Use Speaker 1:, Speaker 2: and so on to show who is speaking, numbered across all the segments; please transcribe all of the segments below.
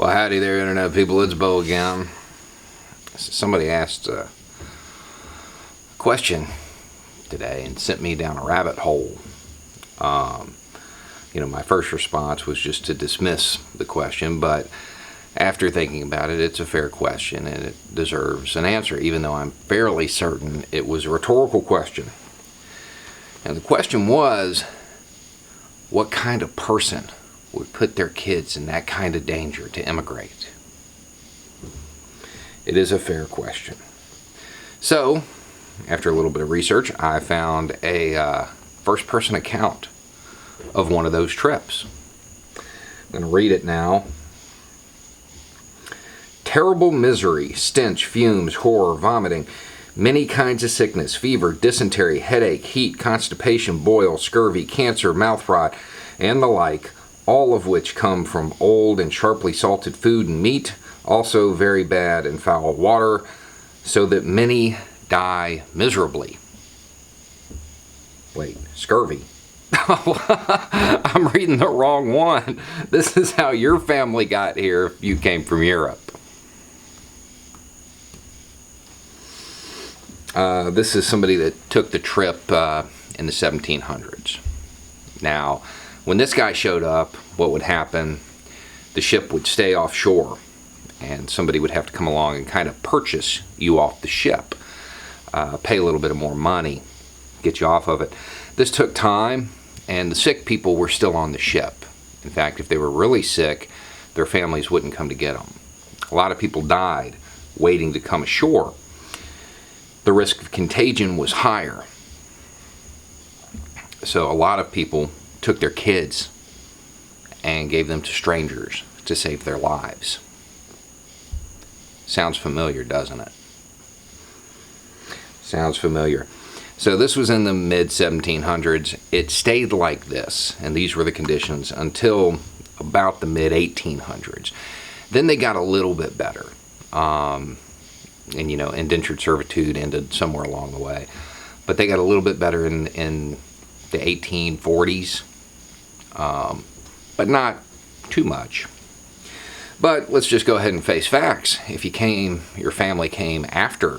Speaker 1: Well, howdy there, Internet people. It's Bo again. Somebody asked a question today and sent me down a rabbit hole. My first response was just to dismiss the question, but after thinking about it, it's a fair question and it deserves an answer, even though I'm fairly certain it was a rhetorical question. And the question was, what kind of person would put their kids in that kind of danger to immigrate? It is a fair question. So, after a little bit of research, I found a first-person account of one of those trips. I'm going to read it now. Terrible misery, stench, fumes, horror, vomiting, many kinds of sickness, fever, dysentery, headache, heat, constipation, boil, scurvy, cancer, mouth rot, and the like, all of which come from old and sharply salted food and meat, also very bad and foul water, so that many die miserably. Wait, scurvy. I'm reading the wrong one. This is how your family got here if you came from Europe. This is somebody that took the trip in the 1700s. Now, when this guy showed up, what would happen? The ship would stay offshore, and somebody would have to come along and kind of purchase you off the ship, pay a little bit of more money, get you off of it. This took time, and the sick people were still on the ship. In fact, if they were really sick, their families wouldn't come to get them. A lot of people died waiting to come ashore. The risk of contagion was higher. So a lot of people took their kids and gave them to strangers to save their lives. Sounds familiar, doesn't it? Sounds familiar. So this was in the mid-1700s. It stayed like this, and these were the conditions until about the mid-1800s. Then they got a little bit better. Indentured servitude ended somewhere along the way. But they got a little bit better in the 1840s, but not too much. But let's just go ahead and face facts. If your family came after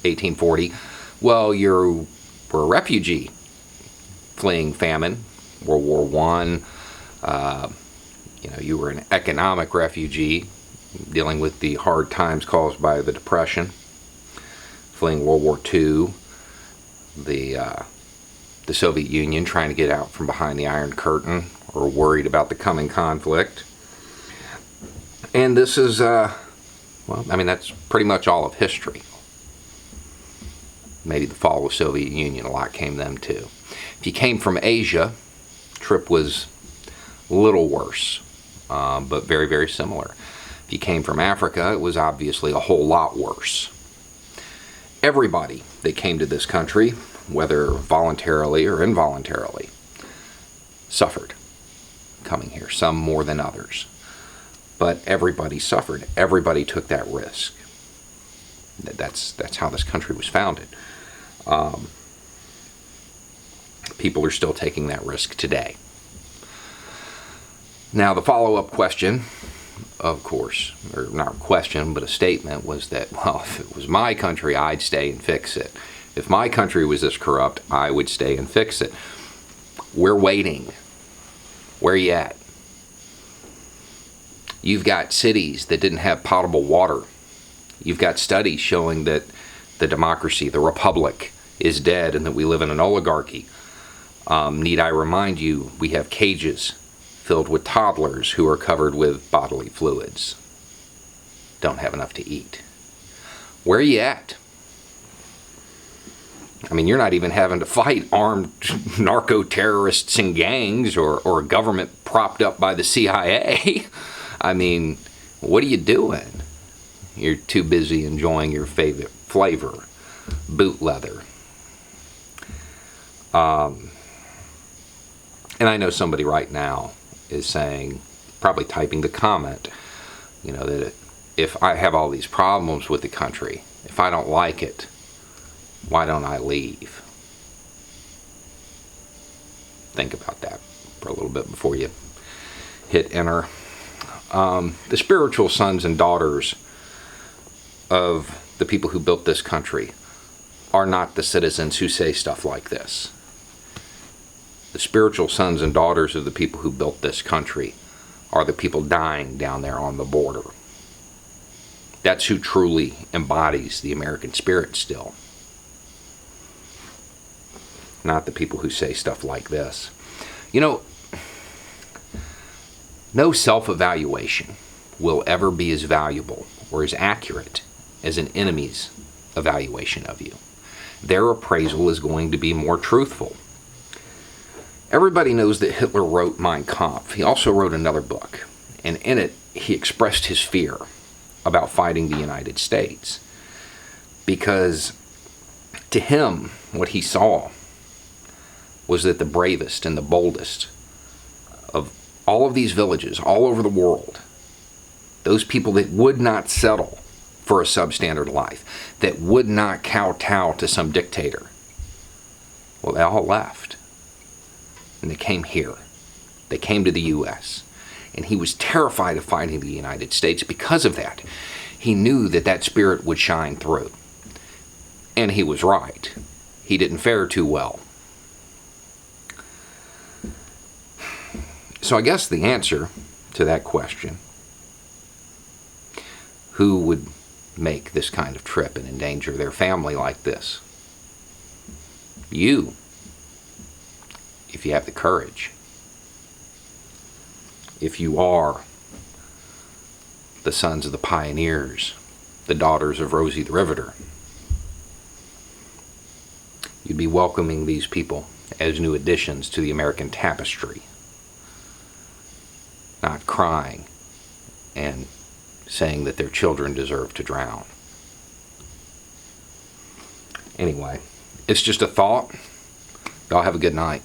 Speaker 1: 1840, well, you were a refugee fleeing famine, World War I. You were an economic refugee dealing with the hard times caused by the Depression, fleeing World War II, the Soviet Union trying to get out from behind the Iron Curtain, or worried about the coming conflict. And this is, that's pretty much all of history. Maybe the fall of the Soviet Union, a lot came them too. If you came from Asia, trip was a little worse, but very, very similar. If you came from Africa, it was obviously a whole lot worse. Everybody that came to this country, whether voluntarily or involuntarily, suffered coming here, some more than others. But everybody suffered. Everybody took that risk. That's how this country was founded. People are still taking that risk today. Now, the follow-up question, of course, or not a question, but a statement, was that, well, if it was my country, I'd stay and fix it. If my country was this corrupt, I would stay and fix it. We're waiting. Where you at? You've got cities that didn't have potable water. You've got studies showing that the democracy, the republic, is dead and that we live in an oligarchy. Need I remind you, we have cages filled with toddlers who are covered with bodily fluids. Don't have enough to eat. Where are you at? You're not even having to fight armed narco-terrorists and gangs or a government propped up by the CIA. What are you doing? You're too busy enjoying your favorite flavor, boot leather. And I know somebody right now is saying, probably typing the comment, that if I have all these problems with the country, if I don't like it, why don't I leave? Think about that for a little bit before you hit enter. The spiritual sons and daughters of the people who built this country are not the citizens who say stuff like this. The spiritual sons and daughters of the people who built this country are the people dying down there on the border. That's who truly embodies the American spirit still. Not the people who say stuff like this. You know, no self-evaluation will ever be as valuable or as accurate as an enemy's evaluation of you. Their appraisal is going to be more truthful. Everybody knows that Hitler wrote Mein Kampf. He also wrote another book, and in it he expressed his fear about fighting the United States, because to him what he saw was that the bravest and the boldest of all of these villages all over the world, those people that would not settle for a substandard life, that would not kowtow to some dictator, well, they all left. And they came here. They came to the U.S. And he was terrified of fighting the United States because of that. He knew that that spirit would shine through. And he was right. He didn't fare too well. So I guess the answer to that question, who would make this kind of trip and endanger their family like this? You. If you have the courage. If you are the sons of the pioneers, the daughters of Rosie the Riveter, you'd be welcoming these people as new additions to the American tapestry, not crying and saying that their children deserve to drown. Anyway, it's just a thought. Y'all have a good night.